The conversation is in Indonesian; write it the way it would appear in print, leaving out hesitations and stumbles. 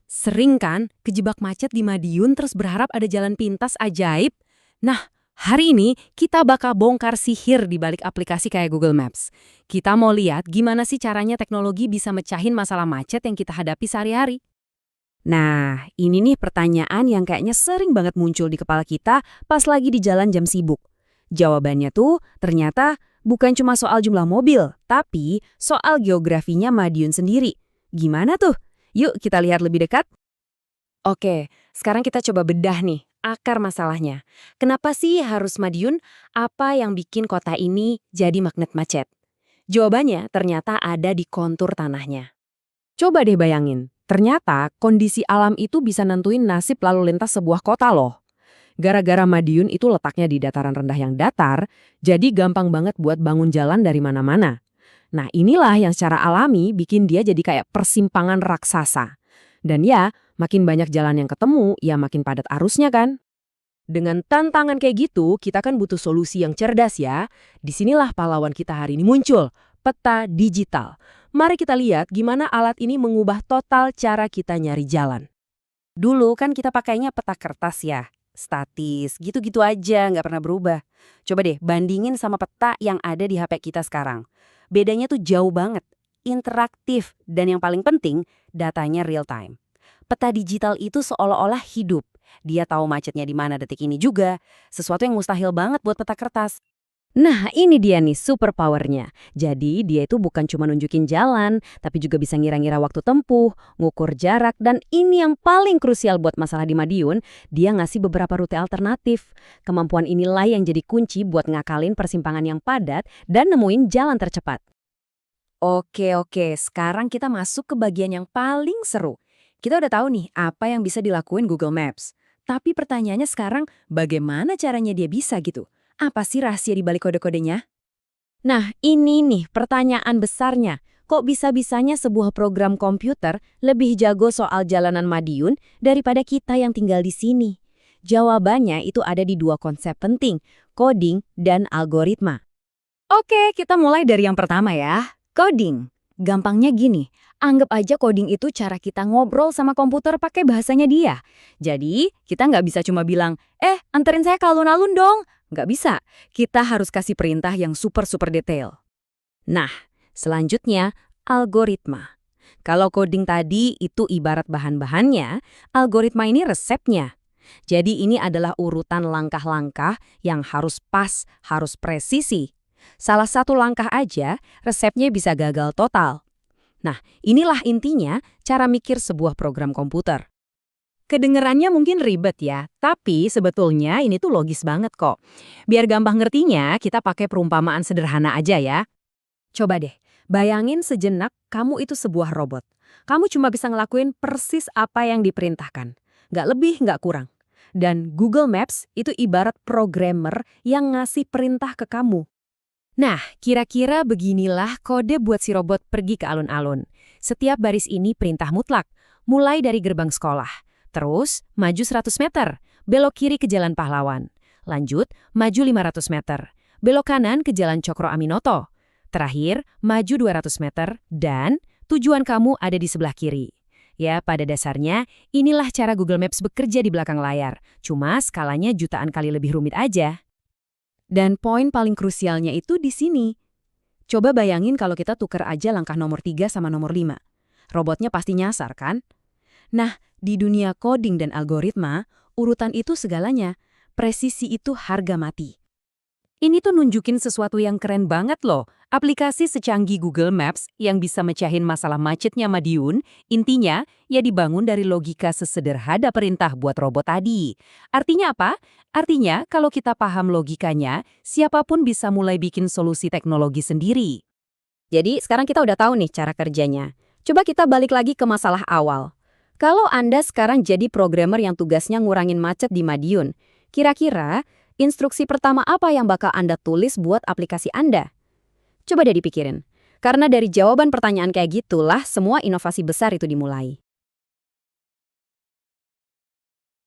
Sering kan kejebak macet di Madiun terus berharap ada jalan pintas ajaib? Nah, hari ini kita bakal bongkar sihir di balik aplikasi kayak Google Maps. Kita mau lihat gimana sih caranya teknologi bisa mecahin masalah macet yang kita hadapi sehari-hari. Nah, ini nih pertanyaan yang kayaknya sering banget muncul di kepala kita pas lagi di jalan jam sibuk. Jawabannya tuh ternyata bukan cuma soal jumlah mobil, tapi soal geografinya Madiun sendiri. Gimana tuh? Yuk kita lihat lebih dekat. Oke, sekarang kita coba bedah nih akar masalahnya. Kenapa sih harus Madiun? Apa yang bikin kota ini jadi magnet macet? Jawabannya ternyata ada di kontur tanahnya. Coba deh bayangin, ternyata kondisi alam itu bisa nentuin nasib lalu lintas sebuah kota loh. Gara-gara Madiun itu letaknya di dataran rendah yang datar, jadi gampang banget buat bangun jalan dari mana-mana. Nah inilah yang secara alami bikin dia jadi kayak persimpangan raksasa. Dan ya, makin banyak jalan yang ketemu, ya makin padat arusnya kan? Dengan tantangan kayak gitu, kita kan butuh solusi yang cerdas ya. Disinilah pahlawan kita hari ini muncul, peta digital. Mari kita lihat gimana alat ini mengubah total cara kita nyari jalan. Dulu kan kita pakainya peta kertas ya, statis, gitu-gitu aja, nggak pernah berubah. Coba deh bandingin sama peta yang ada di HP kita sekarang. Bedanya tuh jauh banget, interaktif, dan yang paling penting, datanya real time. Peta digital itu seolah-olah hidup. Dia tahu macetnya di mana detik ini juga, sesuatu yang mustahil banget buat peta kertas. Nah, ini dia nih superpowernya. Jadi, dia itu bukan cuma nunjukin jalan, tapi juga bisa ngira-ngira waktu tempuh, ngukur jarak, dan ini yang paling krusial buat masalah di Madiun, dia ngasih beberapa rute alternatif. Kemampuan inilah yang jadi kunci buat ngakalin persimpangan yang padat dan nemuin jalan tercepat. Oke, sekarang kita masuk ke bagian yang paling seru. Kita udah tahu nih apa yang bisa dilakuin Google Maps. Tapi pertanyaannya sekarang, bagaimana caranya dia bisa gitu? Apa sih rahasia di balik kode-kodenya? Nah, ini nih pertanyaan besarnya. Kok bisa-bisanya sebuah program komputer lebih jago soal jalanan Madiun daripada kita yang tinggal di sini? Jawabannya itu ada di dua konsep penting, coding dan algoritma. Oke, kita mulai dari yang pertama ya. Coding. Gampangnya gini, anggap aja coding itu cara kita ngobrol sama komputer pakai bahasanya dia. Jadi, kita nggak bisa cuma bilang, anterin saya ke alun-alun dong. Nggak bisa, kita harus kasih perintah yang super-super detail. Nah, selanjutnya algoritma. Kalau coding tadi itu ibarat bahan-bahannya, algoritma ini resepnya. Jadi ini adalah urutan langkah-langkah yang harus pas, harus presisi. Salah satu langkah aja, resepnya bisa gagal total. Nah, inilah intinya cara mikir sebuah program komputer. Kedengerannya mungkin ribet ya, tapi sebetulnya ini tuh logis banget kok. Biar gampang ngertinya, kita pakai perumpamaan sederhana aja ya. Coba deh, bayangin sejenak kamu itu sebuah robot. Kamu cuma bisa ngelakuin persis apa yang diperintahkan. Nggak lebih, nggak kurang. Dan Google Maps itu ibarat programmer yang ngasih perintah ke kamu. Nah, kira-kira beginilah kode buat si robot pergi ke alun-alun. Setiap baris ini perintah mutlak, mulai dari gerbang sekolah. Terus, maju 100 meter, belok kiri ke Jalan Pahlawan. Lanjut, maju 500 meter, belok kanan ke Jalan Cokro Aminoto. Terakhir, maju 200 meter, dan tujuan kamu ada di sebelah kiri. Ya, pada dasarnya, inilah cara Google Maps bekerja di belakang layar. Cuma skalanya jutaan kali lebih rumit aja. Dan poin paling krusialnya itu di sini. Coba bayangin kalau kita tukar aja langkah nomor 3 sama nomor 5. Robotnya pasti nyasar kan? Nah, di dunia coding dan algoritma, urutan itu segalanya. Presisi itu harga mati. Ini tuh nunjukin sesuatu yang keren banget loh. Aplikasi secanggih Google Maps yang bisa mecahin masalah macetnya Madiun, intinya ya dibangun dari logika sesederhana perintah buat robot tadi. Artinya apa? Artinya kalau kita paham logikanya, siapapun bisa mulai bikin solusi teknologi sendiri. Jadi sekarang kita udah tahu nih cara kerjanya. Coba kita balik lagi ke masalah awal. Kalau Anda sekarang jadi programmer yang tugasnya ngurangin macet di Madiun, kira-kira instruksi pertama apa yang bakal Anda tulis buat aplikasi Anda? Coba deh dipikirin. Karena dari jawaban pertanyaan kayak gitulah semua inovasi besar itu dimulai.